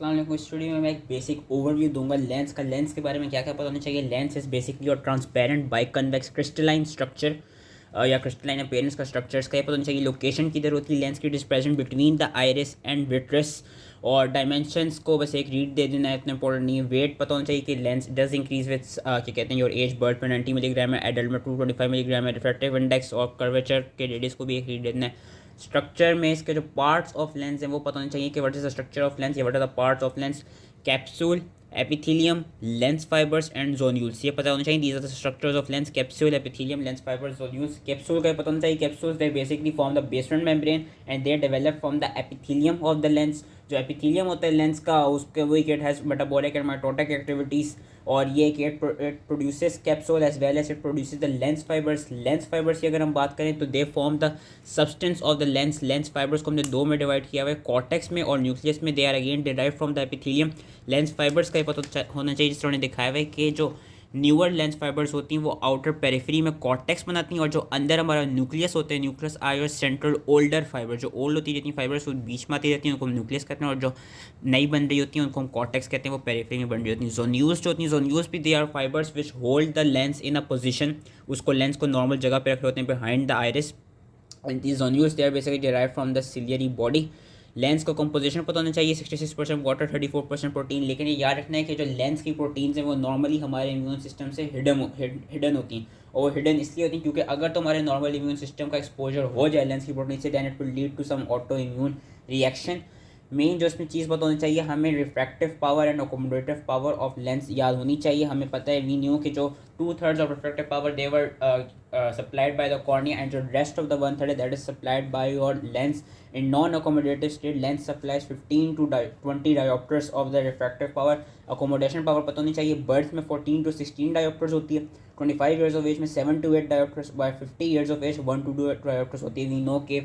अस्सलाम स्टूडियो में मैं एक बेसिक ओवरव्यू दूंगा लेंस का। लेंस के बारे में क्या क्या पता होना चाहिए। लेंस इज बेसिकली और transparent by convex crystalline structure या क्रिस्टलाइन अपीयरेंस का स्ट्रक्चर्स का ये पता होना चाहिए। लोकेशन किधर होती है लेंस की, it is present between the iris and vitreous. और डायमेंशंस को बस एक रीड दे देना है, इतना इंपॉर्टेंट नहीं है। वेट पता होना चाहिए कि लेंस डज इंक्रीज विथ क्या कहते हैं योर एज। बर्ड में 90 मिलीग्राम है, एडल्ट में 225 मिलीग्राम है। रिफ्रैक्टिव इंडेक्स और कर्वेचर के रेडियस को भी एक रीड देना है। स्ट्रक्चर में इसके जो पार्ट्स ऑफ लेंस हैं वो पता होना चाहिए कि what is the structure of lens या what are the parts of lens. Capsule, epithelium, lens fibres and zonules, ये पता होना चाहिए। These are the structures of lens. Capsule, epithelium, lens fibres, zonules. Capsule का पता होना चाहिए। Capsules they basically form the basement membrane and they develop from the epithelium of the lens. जो epithelium होता है लेंस का, उसके वही it has metabolic and mitotic activities. और ये कि it produces capsule as well as it produces the lens fibres. Lens fibres की अगर हम बात करें तो they form the substance of the lens. Lens fibres को हमने दो में डिवाइड किया हुआ है, कॉर्टेक्स में और न्यूक्लियस में। They are again derive from the epithelium. Lens fibres का ये पता होना चाहिए जिस तरह दिखाया हुआ है कि जो न्यूअर लेंस फाइबर्स होती हैं वो आउटर पेरिफेरी में कॉर्टेक्स बनाती हैं, और जो अंदर हमारा न्यूक्लियस होते हैं, nucleus are your central older fibre. जो ओल्ड होती रहती हैं फाइबर्स वो बीच में आती रहती हैं, उनको हम न्यूक्लियस कहते हैं। और जो नई बन रही होती हैं उनको हम कॉर्टेक्स कहते हैं, वो पेरिफेरी में बन रही होती हैं। जोन्यूल्स जो होती हैं, जोन्यूल्स भी they are fibres which hold the lens in a position. उसको लेंस को नॉर्मल जगह पे रखे होते हैं behind the iris. And these zonules they are basically derived from the ciliary body। Lens का कंपोजिशन पता होना चाहिए। 66% वाटर, 34% प्रोटीन। लेकिन ये याद रखना है कि जो लेंस की प्रोटीन्स हैं वो नॉर्मली हमारे इम्यून सिस्टम से हिडन होती हैं। और वो हिडन इसलिए होती हैं क्योंकि अगर तो हमारे नॉर्मल इम्यून सिस्टम का एक्सपोजर हो जाए लेंस की प्रोटीन से, then it will lead to some auto immune reaction. Main जो इसमें चीज़ पता होनी चाहिए, हमें refractive power and accommodative power of lens याद होनी चाहिए। हमें पता है वी न्यू कि जो 2/3 of refractive power they were supplied by the cornea, and जो rest of the 1/3 that is supplied by your lens. In non accommodative state lens supplies 15 to 20 dioptres of the refractive power. Accommodation power पता होनी चाहिए। Birth में 14 to 16 dioptres होती है। 25 years of as में 7 to 8 dioptres. By 50 years of age 1 to 2 dioptres होती है। We know के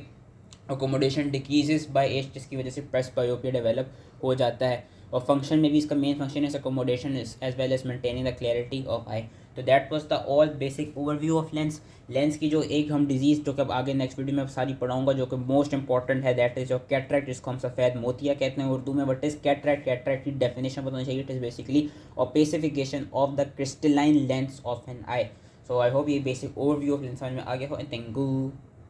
अकोमोडेशन डिक्रीजेस बाय एज, जिसकी वजह से प्रेस बायोपिया डेवलप हो जाता है। और फंक्शन में भी इसका मेन फंक्शन है accommodation as well as maintaining the clarity of eye. तो that was the all basic overview of lens. Lens की जो एक हम डिजीज़ जो कि अब आगे नेक्स्ट वीडियो में सारी पढ़ाऊंगा, जो कि मोस्ट इंपॉर्टेंट है, दैट इज जो कैटरेक्ट, जिसको हम सफ़ेद मोतिया कहते हैं उर्दू में। बट इज कैटरेक्ट, कैटरेक्ट की डेफिनेशन बताना चाहिए। It is basically opacification of the crystalline lens of an eye. So I hope ये बेसिक ओवरव्यू ऑफ लेंस समझ में आ गया हो। And thank you.